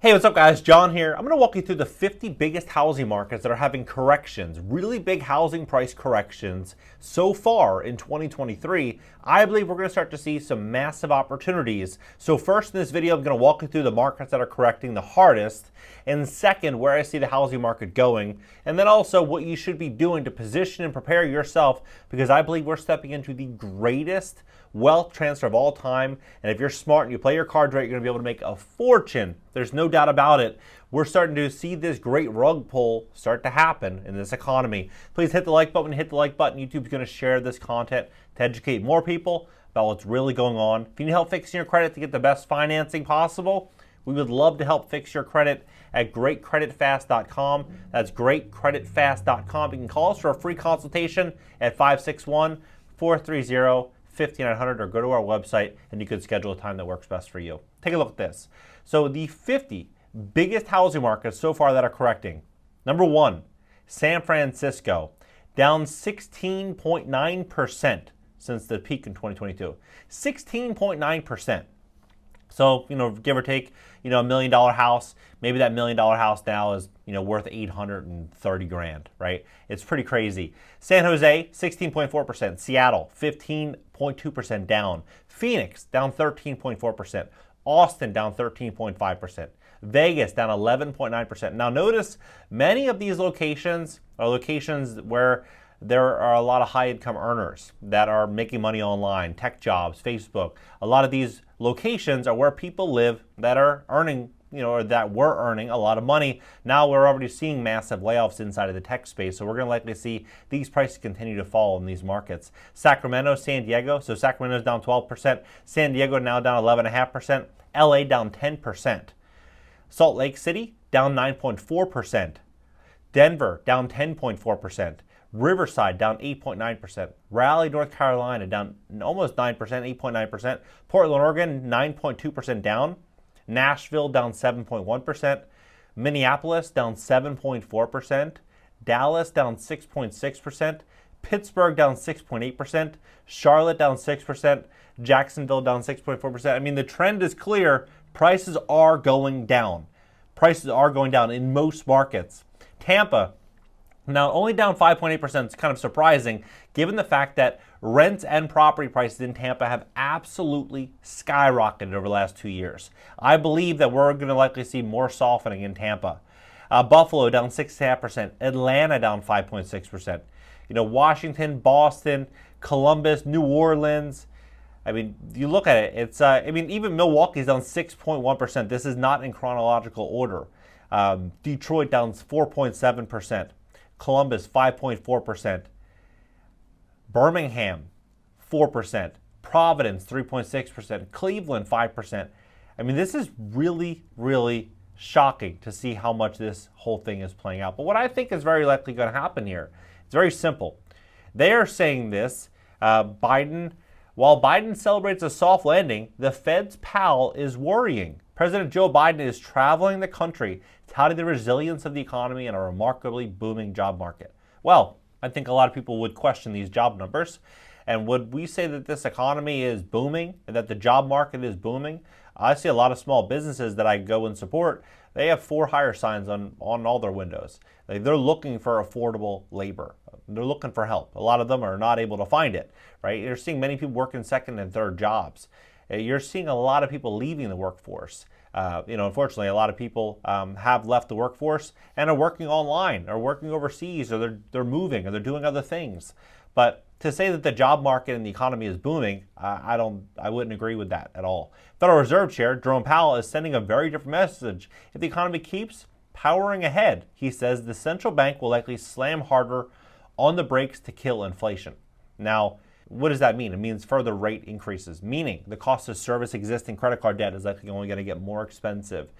Hey, what's up guys? John here. I'm going to walk you through the 50 biggest housing markets that are having corrections, really big housing price corrections so far in 2023. I believe we're going to start to see some massive opportunities. So first in this video, I'm going to walk you through the markets that are correcting the hardest, and second, where I see the housing market going, and then also what you should be doing to position and prepare yourself, because I believe we're stepping into the greatest wealth transfer of all time. And if you're smart and you play your cards right, you're going to be able to make a fortune. There's no doubt about it. We're starting to see this great rug pull start to happen in this economy. Please hit the like button. Hit the like button. YouTube's going to share this content to educate more people about what's really going on. If you need help fixing your credit to get the best financing possible, we would love to help fix your credit at GreatCreditFast.com. That's GreatCreditFast.com. You can call us for a free consultation at 561-430-5900 or go to our website and you can schedule a time that works best for you. Take a look at this. So the 50 biggest housing markets so far that are correcting. Number one, San Francisco, down 16.9% since the peak in 2022. 16.9%. So, give or take, $1 million house, maybe that $1 million house now is, worth 830 grand, right? It's pretty crazy. San Jose, 16.4%. Seattle, 15.2% down. Phoenix, down 13.4%. Austin, down 13.5%. Vegas, down 11.9%. Now notice, many of these locations are locations where there are a lot of high-income earners that are making money online, tech jobs, Facebook. A lot of these locations are where people live that are earning, or that were earning a lot of money. Now we're already seeing massive layoffs inside of the tech space, so we're going to likely see these prices continue to fall in these markets. Sacramento, San Diego, so Sacramento's down 12%. San Diego now down 11.5%. LA down 10%. Salt Lake City down 9.4%. Denver down 10.4%. Riverside down 8.9%. Raleigh, North Carolina down almost 9%, 8.9%. Portland, Oregon 9.2% down. Nashville down 7.1%. Minneapolis down 7.4%. Dallas down 6.6%. Pittsburgh down 6.8%. Charlotte down 6%. Jacksonville down 6.4%. I mean, the trend is clear. Prices are going down. Prices are going down in most markets. Tampa, now only down 5.8%. It's kind of surprising given the fact that rents and property prices in Tampa have absolutely skyrocketed over the last 2 years. I believe that we're going to likely see more softening in Tampa. Buffalo down 6.5%. Atlanta down 5.6%. Washington, Boston, Columbus, New Orleans. I mean, you look at it, it's, even Milwaukee's down 6.1%. This is not in chronological order. Detroit down 4.7%. Columbus, 5.4%. Birmingham, 4%. Providence, 3.6%. Cleveland, 5%. I mean, this is really, really shocking to see how much this whole thing is playing out. But what I think is very likely going to happen here, it's very simple. They are saying this, while Biden celebrates a soft landing, the Fed's pal is worrying. President Joe Biden is traveling the country, touting the resilience of the economy and a remarkably booming job market. Well, I think a lot of people would question these job numbers. And would we say that this economy is booming and that the job market is booming? I see a lot of small businesses that I go and support. They have for hire signs on all their windows. They're looking for affordable labor. They're looking for help. A lot of them are not able to find it, right? You're seeing many people working second and third jobs. You're seeing a lot of people leaving the workforce. Unfortunately, a lot of people have left the workforce and are working online or working overseas, or they're moving, or they're doing other things. But to say that the job market and the economy is booming, I wouldn't agree with that at all. Federal Reserve Chair Jerome Powell is sending a very different message. If the economy keeps powering ahead, he says the central bank will likely slam harder on the brakes to kill inflation. Now, what does that mean? It means further rate increases, meaning the cost to service existing credit card debt is likely only going to get more expensive.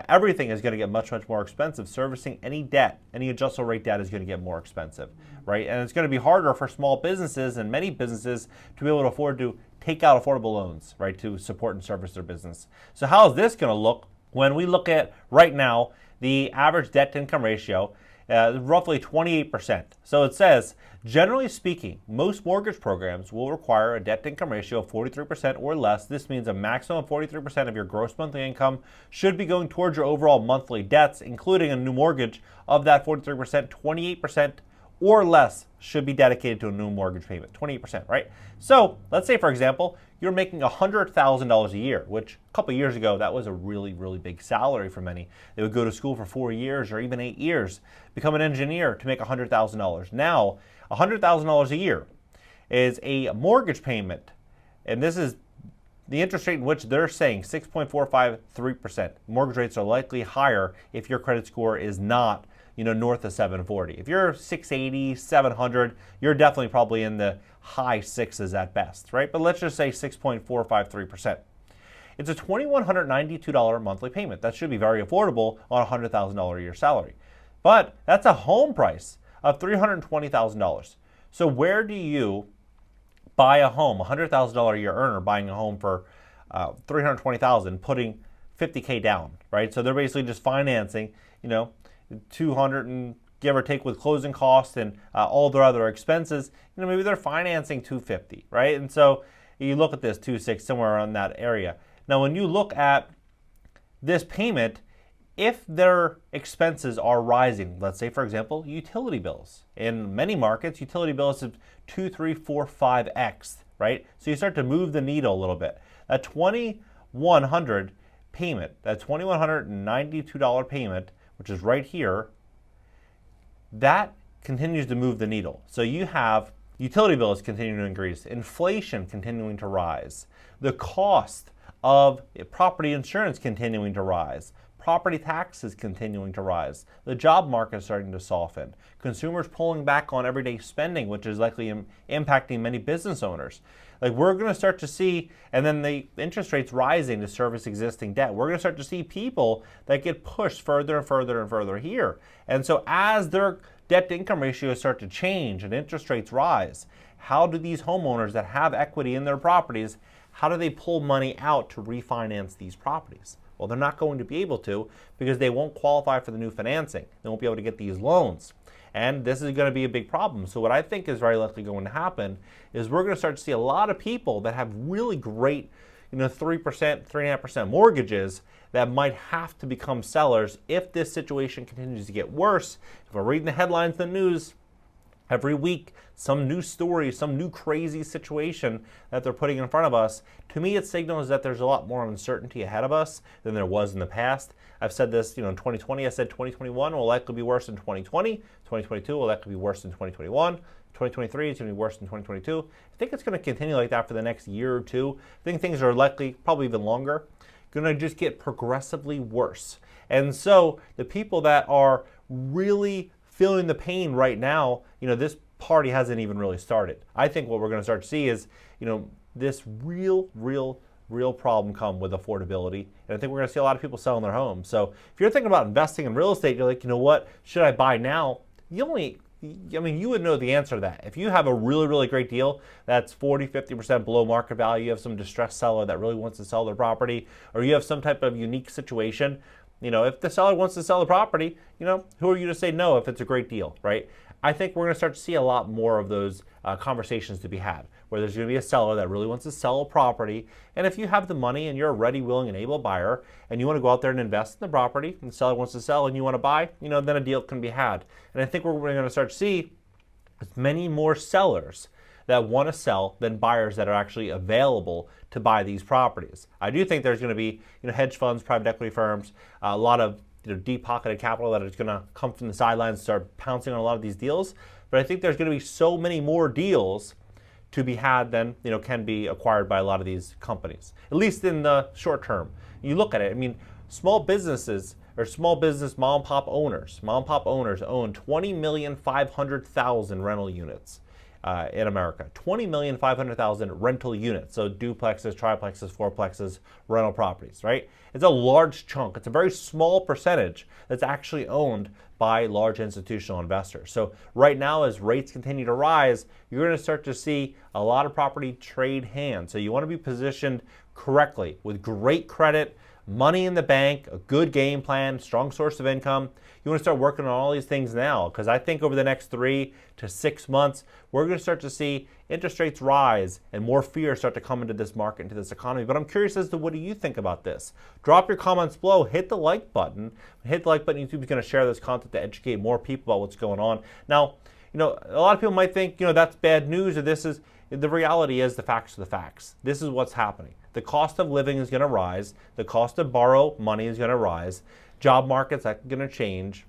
Everything is going to get much, much more expensive. Servicing any debt, any adjustable rate debt is going to get more expensive, right? And it's going to be harder for small businesses and many businesses to be able to afford to take out affordable loans, right, to support and service their business. So how is this going to look when we look at right now, the average debt to income ratio roughly 28%. So it says, generally speaking, most mortgage programs will require a debt-to-income ratio of 43% or less. This means a maximum of 43% of your gross monthly income should be going towards your overall monthly debts, including a new mortgage. Of that 43%, 28% or less should be dedicated to a new mortgage payment, 28%, right? So let's say, for example, you're making $100,000 a year, which a couple of years ago, that was a really, really big salary for many. They would go to school for 4 years or even 8 years, become an engineer to make $100,000. Now, $100,000 a year is a mortgage payment, and this is the interest rate in which they're saying 6.453%. Mortgage rates are likely higher if your credit score is not north of 740. If you're 680, 700, you're definitely probably in the high sixes at best, right? But let's just say 6.453%. It's a $2,192 monthly payment. That should be very affordable on a $100,000 a year salary. But that's a home price of $320,000. So where do you buy a home, a $100,000 a year earner buying a home for $320,000, putting $50K down, right? So they're basically just financing, 200 and give or take with closing costs and all their other expenses, maybe they're financing 250, right? And so you look at this 260, somewhere around that area. Now, when you look at this payment, if their expenses are rising, let's say, for example, utility bills. In many markets, utility bills have 2, 3, 4, 5x, right? So you start to move the needle a little bit. A $2,100 payment, that $2,192 payment, which is right here, that continues to move the needle. So you have utility bills continuing to increase, inflation continuing to rise, the cost of property insurance continuing to rise, property taxes continuing to rise, the job market starting to soften, consumers pulling back on everyday spending, which is likely impacting many business owners. Like, we're going to start to see, and then the interest rates rising to service existing debt. We're going to start to see people that get pushed further and further and further here. And so as their debt to income ratios start to change and interest rates rise, how do these homeowners that have equity in their properties, how do they pull money out to refinance these properties? Well, they're not going to be able to, because they won't qualify for the new financing. They won't be able to get these loans. And this is going to be a big problem. So what I think is very likely going to happen is we're going to start to see a lot of people that have really great, 3%, 3.5% mortgages that might have to become sellers if this situation continues to get worse. If we're reading the headlines in the news every week, some new story, some new crazy situation that they're putting in front of us, to me it signals that there's a lot more uncertainty ahead of us than there was in the past. I've said this, in 2020, I said 2021 will likely be worse than 2020. 2022 will likely be worse than 2021. 2023 is going to be worse than 2022. I think it's going to continue like that for the next year or two. I think things are likely, probably even longer, going to just get progressively worse. And so the people that are really feeling the pain right now, this party hasn't even really started. I think what we're going to start to see is, this real problem come with affordability. And I think we're going to see a lot of people selling their homes. So if you're thinking about investing in real estate, you're like, what, should I buy now? You would know the answer to that. If you have a really great deal that's 40, 50% below market value, you have some distressed seller that really wants to sell their property, or you have some type of unique situation, if the seller wants to sell the property, who are you to say no if it's a great deal, right? I think we're going to start to see a lot more of those conversations to be had, where there's going to be a seller that really wants to sell a property. And if you have the money and you're a ready, willing, and able buyer, and you want to go out there and invest in the property, and the seller wants to sell and you want to buy, then a deal can be had. And I think we're going to start to see many more sellers that want to sell than buyers that are actually available to buy these properties. I do think there's going to be hedge funds, private equity firms, a lot of deep-pocketed capital that is going to come from the sidelines and start pouncing on a lot of these deals. But I think there's going to be so many more deals to be had than can be acquired by a lot of these companies, at least in the short term. You look at it, small businesses or small business mom and pop owners own 20,500,000 rental units in America. 20,500,000 rental units, so duplexes, triplexes, fourplexes, rental properties, right? It's a large chunk. It's a very small percentage that's actually owned by large institutional investors. So right now, as rates continue to rise, you're going to start to see a lot of property trade hands. So you want to be positioned correctly with great credit, money in the bank, a good game plan, strong source of income. You want to start working on all these things now, because I think over the next 3 to 6 months, we're going to start to see interest rates rise and more fear start to come into this market, into this economy. But I'm curious as to what do you think about this? Drop your comments below. Hit the like button. Hit the like button. YouTube is going to share this content to educate more people about what's going on. Now, a lot of people might think, that's bad news, or this is, the reality is the facts are the facts. This is what's happening. The cost of living is going to rise. The cost to borrow money is going to rise. Job markets are going to change.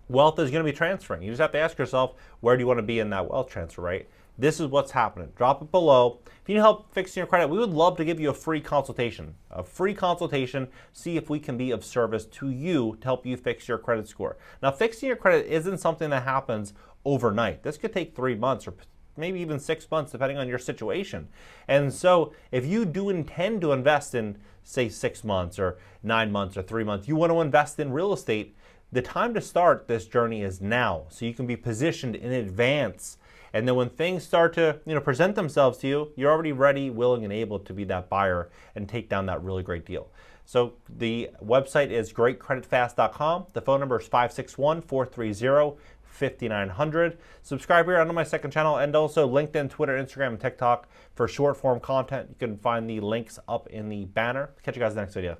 Wealth is going to be transferring. You just have to ask yourself, where do you want to be in that wealth transfer, right? This is what's happening. Drop it below. If you need help fixing your credit, we would love to give you a free consultation. A free consultation, see if we can be of service to you to help you fix your credit score. Now, fixing your credit isn't something that happens overnight. This could take 3 months or maybe even 6 months, depending on your situation. And so if you do intend to invest in, say, 6 months or 9 months or 3 months, you want to invest in real estate, the time to start this journey is now. So you can be positioned in advance. And then when things start to present themselves to you, you're already ready, willing, and able to be that buyer and take down that really great deal. So the website is GreatCreditFast.com. The phone number is 561-430-5900. Subscribe here on my second channel, and also LinkedIn, Twitter, Instagram, and TikTok for short form content. You can find the links up in the banner. Catch you guys in the next video.